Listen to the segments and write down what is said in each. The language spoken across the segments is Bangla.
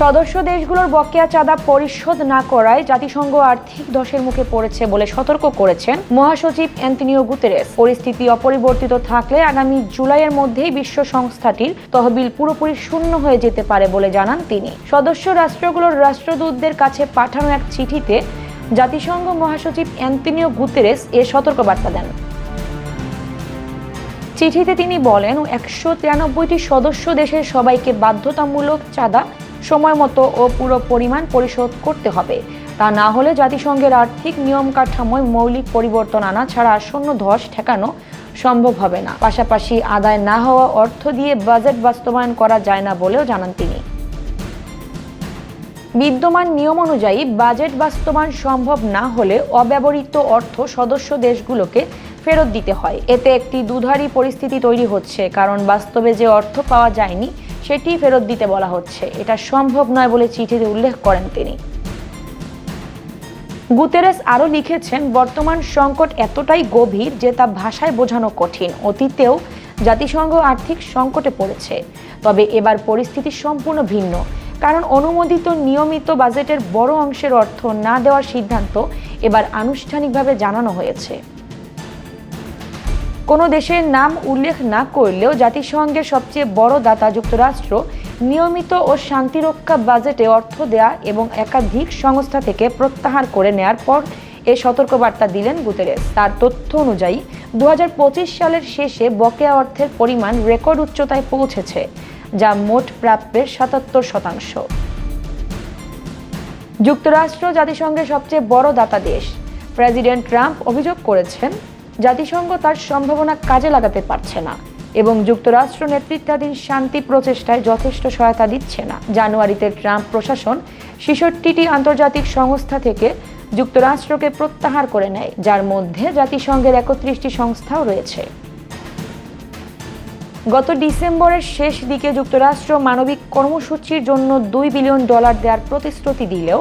সদস্য দেশগুলোর বকেয়া চাঁদা পরিশোধ না করায় জাতিসংঘ আর্থিক ধসের মুখে পড়েছে বলে সতর্ক করেছেন মহাসচিব অ্যান্তোনিও গুতেরেস। পরিস্থিতি অপরিবর্তিত থাকলে আগামী জুলাইয়ের মধ্যেই বিশ্ব সংস্থাটির তহবিল পুরোপুরি শূন্য হয়ে যেতে পারে বলে জানান তিনি। সদস্য রাষ্ট্রগুলোর রাষ্ট্রদূতদের কাছে পাঠানো এক চিঠিতে জাতিসংঘ মহাসচিব অ্যান্তোনিও গুতেরেস এ সতর্কবার্তা দেন। চিঠিতে তিনি বলেন, 193টি সদস্য দেশের সবাইকে বাধ্যতামূলক চাঁদা সময়মতো ও পুরো পরিমাণ পরিশোধ করতে হবে। তা না হলে জাতিসংঘের আর্থিক নিয়ম কাঠামোয় মৌলিক পরিবর্তন আনা ছাড়া আসন্ন ধস ঠেকানো সম্ভব হবে না। পাশাপাশি আদায় না হওয়া অর্থ দিয়ে বাজেট বাস্তবায়ন করা যায় না বলেও জানান তিনি। বিদ্যমান নিয়ম অনুযায়ী বাজেট বাস্তবায়ন সম্ভব না হলে অব্যবহৃত অর্থ সদস্য দেশগুলোকে ফেরত দিতে হয়। এতে একটি দুধারী পরিস্থিতি তৈরি হচ্ছে, কারণ বাস্তবে যে অর্থ পাওয়া যায়নি সেটি ফেরত দিতে বলা হচ্ছে। এটা সম্ভব নয় বলে চিঠিতে উল্লেখ করেন তিনি। গুতেরেস আরও লিখেছেন, বর্তমান সংকট এতটাই গভীর যে তা ভাষায় বোঝানো কঠিন। অতীতেও জাতিসংঘ আর্থিক সংকটে পড়েছে, তবে এবার পরিস্থিতি সম্পূর্ণ ভিন্ন, কারণ অনুমোদিত নিয়মিত বাজেটের বড় অংশের অর্থ না দেওয়ার সিদ্ধান্ত এবার আনুষ্ঠানিকভাবে জানানো হয়েছে। কোনো দেশের নাম উল্লেখ না করলেও জাতিসংঘের সবচেয়ে বড় দাতা যুক্তরাষ্ট্র নিয়মিত ও শান্তিরক্ষা বাজেটে অর্থ দেয়া এবং একাধিক সংস্থা থেকে প্রত্যাহার করে নেয়ার পর এ সতর্কবার্তা দিলেন গুতেরেস। তার তথ্য অনুযায়ী 2025 সালের শেষে বকেয়া অর্থের পরিমাণ রেকর্ড উচ্চতায় পৌঁছেছে, যা মোট প্রাপ্যের 77%। যুক্তরাষ্ট্র জাতিসংঘের সবচেয়ে বড় দাতা দেশ। প্রেসিডেন্ট ট্রাম্প অভিযোগ করেছেন, জাতিসংঘ তার সম্ভাবনা কাজে লাগাতে পারছে না এবং যুক্তরাষ্ট্র নেতৃত্বাধীন শান্তি প্রচেষ্টায় যথেষ্ট সহায়তা দিচ্ছে না। জানুয়ারিতে ট্রাম্প প্রশাসন 66টি আন্তর্জাতিক সংস্থা থেকে যুক্তরাষ্ট্রকে প্রত্যাহার করে নেয়, যার মধ্যে জাতিসংঘের 31টি সংস্থাও রয়েছে। গত ডিসেম্বরের শেষ দিকে যুক্তরাষ্ট্র মানবিক কর্মসূচির জন্য $2 বিলিয়ন দেওয়ার প্রতিশ্রুতি দিলেও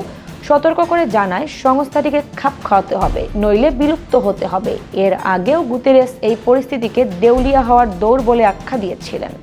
সতর্ক করে জানায়, সংস্থাটিকে খাপ খাওয়াতে হবে, নইলে বিলুপ্ত হতে হবে। এর আগেও গুতেরেস এই পরিস্থিতিকে দেউলিয়া হওয়ার দৌড় বলে আখ্যা দিয়েছিলেন।